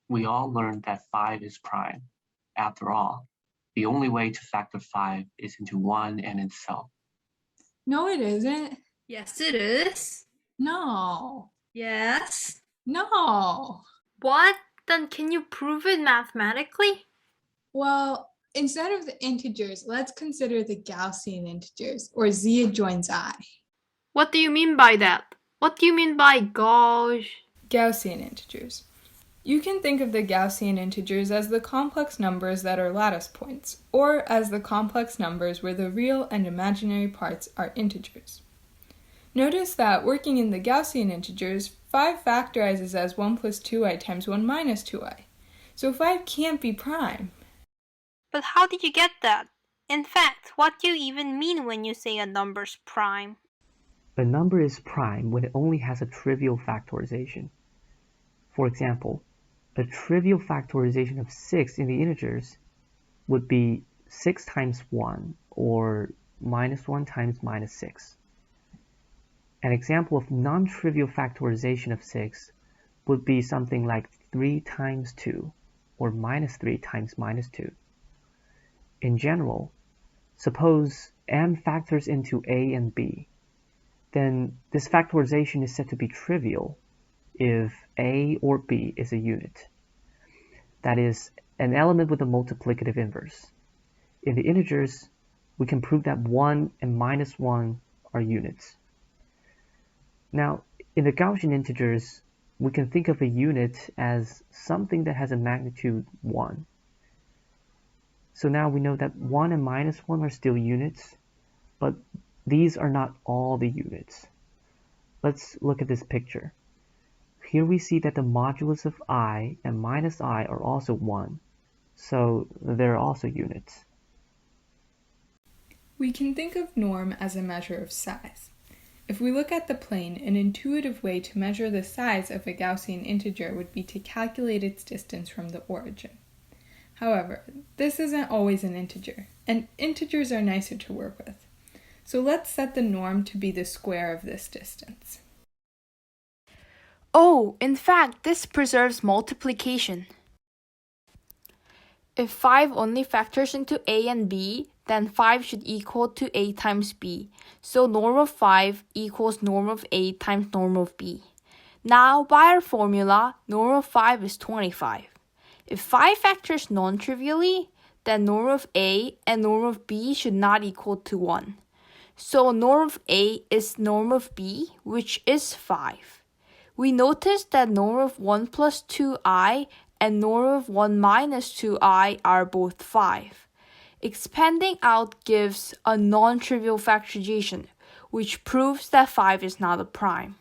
We all learned that 5 is prime. After all, the only way to factor 5 is into 1 and itself. No, it isn't. Yes, it is. No. Yes. No. What? Then can you prove it mathematically? Well, instead of the integers, let's consider the Gaussian integers, or z adjoins I. What do you mean by that? What do you mean by gosh? Gaussian integers. You can think of the Gaussian integers as the complex numbers that are lattice points, or as the complex numbers where the real and imaginary parts are integers. Notice that working in the Gaussian integers, 5 factorizes as 1 plus 2i times 1 minus 2i. So 5 can't be prime. But how did you get that? In fact, what do you even mean when you say a number's prime? A number is prime when it only has a trivial factorization. For example, a trivial factorization of 6 in the integers would be 6 times 1, or minus 1 times minus 6. An example of non-trivial factorization of 6 would be something like 3 times 2, or minus 3 times minus 2. In general, suppose m factors into a and b. Then this factorization is said to be trivial if a or b is a unit. That is, an element with a multiplicative inverse. In the integers, we can prove that 1 and minus 1 are units. Now, in the Gaussian integers, we can think of a unit as something that has a magnitude 1. So now we know that 1 and minus 1 are still units, but these are not all the units. Let's look at this picture. Here we see that the modulus of I and minus I are also 1, so they're also units. We can think of norm as a measure of size. If we look at the plane, an intuitive way to measure the size of a Gaussian integer would be to calculate its distance from the origin. However, this isn't always an integer, and integers are nicer to work with. So let's set the norm to be the square of this distance. Oh, in fact, this preserves multiplication. If 5 only factors into a and b, then 5 should equal to a times b. So norm of 5 equals norm of a times norm of b. Now, by our formula, norm of 5 is 25. If 5 factors non-trivially, then norm of a and norm of b should not equal to 1. So norm of a is norm of b, which is 5. We notice that norm of 1 plus 2i and norm of 1 minus 2i are both 5. Expanding out gives a non-trivial factorization, which proves that 5 is not a prime.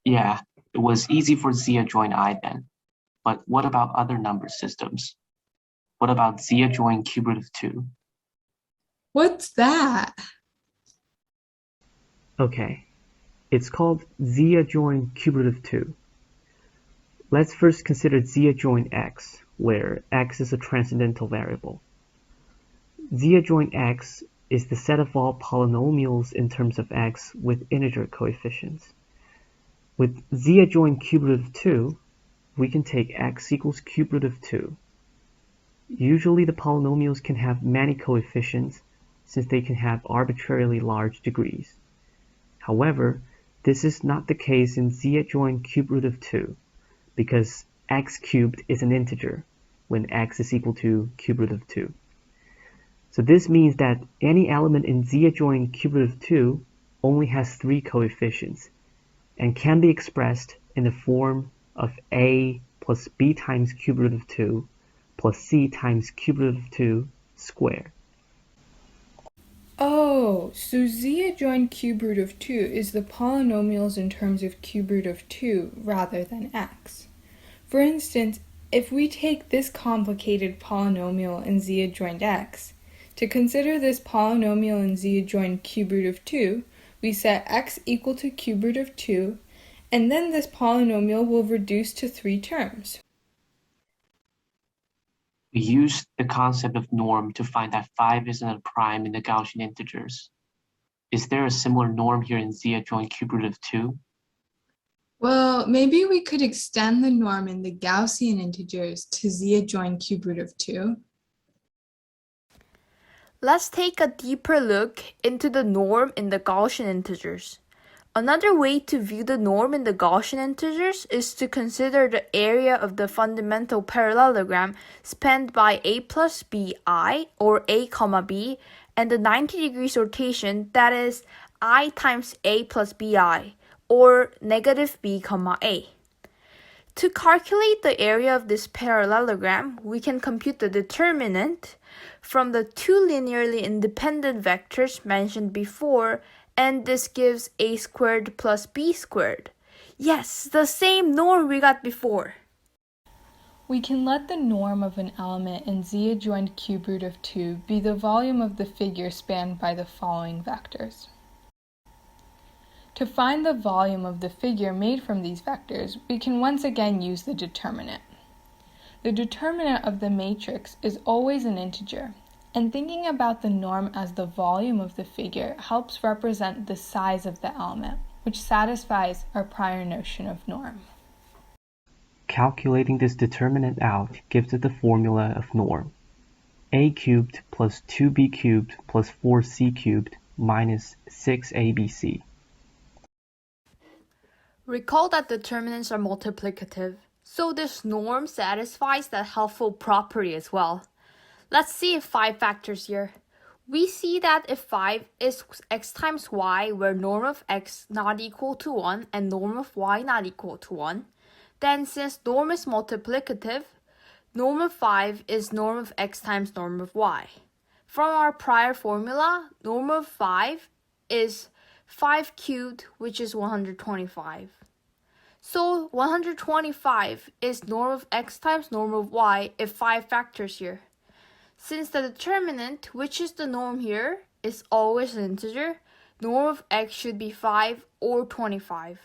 Yeah, it was easy for z adjoin I then. But what about other number systems? What about z adjoin cube root of 2? What's that? Okay, it's called z adjoin cube root of 2. Let's first consider z adjoin x, where x is a transcendental variable. Z adjoin x is the set of all polynomials in terms of x with integer coefficients. With z adjoin cube root of 2, we can take x equals cube root of 2. Usually the polynomials can have many coefficients since they can have arbitrarily large degrees. However, this is not the case in z adjoin cube root of 2 because x cubed is an integer when x is equal to cube root of 2. So this means that any element in z adjoin cube root of 2 only has 3 coefficients and can be expressed in the form of a plus b times cube root of 2 plus c times cube root of 2 squared. Oh, so z adjoin cube root of 2 is the polynomials in terms of cube root of 2 rather than x. For instance, if we take this complicated polynomial in z adjoined x, to consider this polynomial in z adjoined cube root of 2, we set x equal to cube root of 2, and then this polynomial will reduce to 3 terms. We used the concept of norm to find that 5 isn't a prime in the Gaussian integers. Is there a similar norm here in z adjoin cube root of 2? Well, maybe we could extend the norm in the Gaussian integers to z adjoin cube root of 2. Let's take a deeper look into the norm in the Gaussian integers. Another way to view the norm in the Gaussian integers is to consider the area of the fundamental parallelogram spanned by a plus bi, or a comma b, and the 90 degrees rotation, that is I times a plus bi, or negative b comma a. To calculate the area of this parallelogram, we can compute the determinant from the two linearly independent vectors mentioned before, and this gives a squared plus b squared. Yes, the same norm we got before. We can let the norm of an element in z adjoined cube root of 2 be the volume of the figure spanned by the following vectors. To find the volume of the figure made from these vectors, we can once again use the determinant. The determinant of the matrix is always an integer, and thinking about the norm as the volume of the figure helps represent the size of the element, which satisfies our prior notion of norm. Calculating this determinant out gives us the formula of norm: a cubed plus 2b cubed plus 4c cubed minus 6abc. Recall that determinants are multiplicative, so this norm satisfies that helpful property as well. Let's see if 5 factors here. We see that if 5 is x times y, where norm of x not equal to 1 and norm of y not equal to 1, then since norm is multiplicative, norm of 5 is norm of x times norm of y. From our prior formula, norm of 5 is 5 cubed, which is 125. So 125 is norm of x times norm of y if 5 factors here. Since the determinant, which is the norm here, is always an integer, norm of x should be 5 or 25.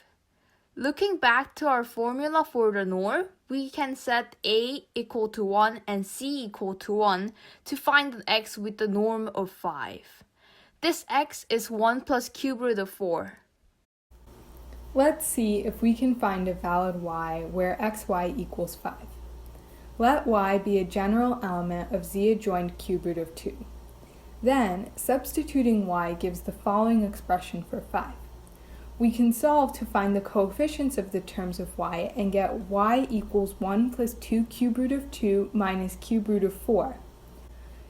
Looking back to our formula for the norm, we can set a equal to 1 and c equal to 1 to find an x with the norm of 5. This x is 1 plus cube root of 4. Let's see if we can find a valid y where xy equals 5. Let y be a general element of z adjoined cube root of 2. Then, substituting y gives the following expression for 5. We can solve to find the coefficients of the terms of y and get y equals 1 plus 2 cube root of 2 minus cube root of 4.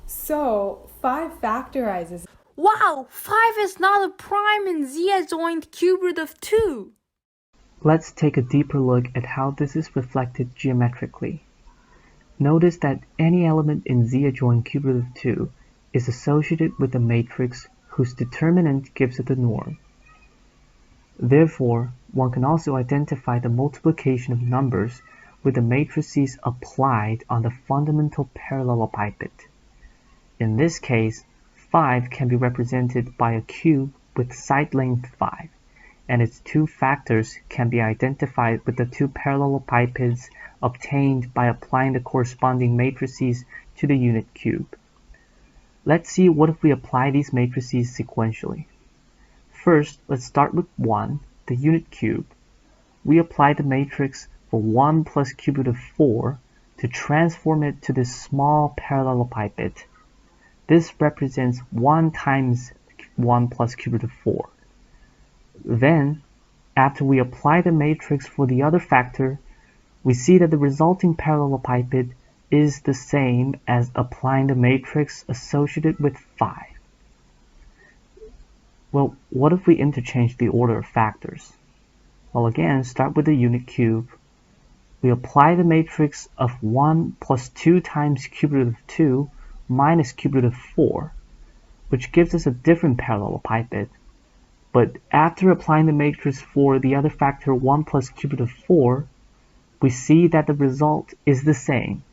So, 5 factorizes. Wow, 5 is not a prime in z adjoined cube root of 2. Let's take a deeper look at how this is reflected geometrically. Notice that any element in z adjoined cube root of 2 is associated with a matrix whose determinant gives it the norm. Therefore, one can also identify the multiplication of numbers with the matrices applied on the fundamental parallelepiped. In this case, 5 can be represented by a cube with side length 5, and its two factors can be identified with the two parallelepipeds obtained by applying the corresponding matrices to the unit cube. Let's see what if we apply these matrices sequentially. First, let's start with 1, the unit cube. We apply the matrix for 1 plus cube root of 4 to transform it to this small parallelepiped. This represents 1 times 1 plus cube root of 4. Then, after we apply the matrix for the other factor, we see that the resulting parallelepiped is the same as applying the matrix associated with 5. Well, what if we interchange the order of factors? Well, again, start with the unit cube. We apply the matrix of 1 plus 2 times cube root of 2 minus cube root of 4, which gives us a different parallelepiped. But after applying the matrix for the other factor 1 plus cube root of 4, we see that the result is the same.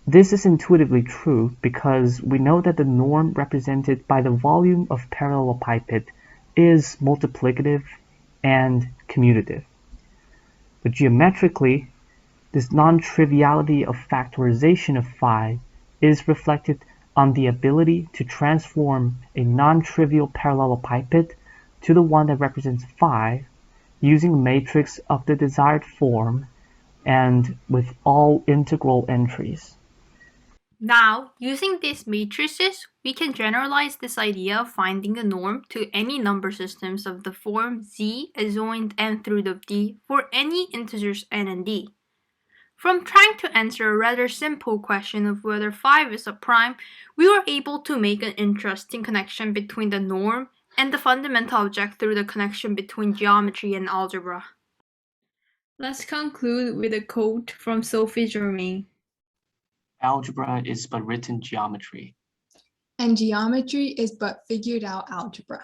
This is intuitively true because we know that the norm represented by the volume of parallelepiped is multiplicative and commutative. But geometrically, this non-triviality of factorization of 5 is reflected on the ability to transform a non-trivial parallelepiped to the one that represents 5 using a matrix of the desired form and with all integral entries. Now, using these matrices, we can generalize this idea of finding a norm to any number systems of the form z adjoint n through the d for any integers n and d. From trying to answer a rather simple question of whether 5 is a prime, we were able to make an interesting connection between the norm and the fundamental object through the connection between geometry and algebra. Let's conclude with a quote from Sophie Germain. Algebra is but written geometry. And geometry is but figured out algebra.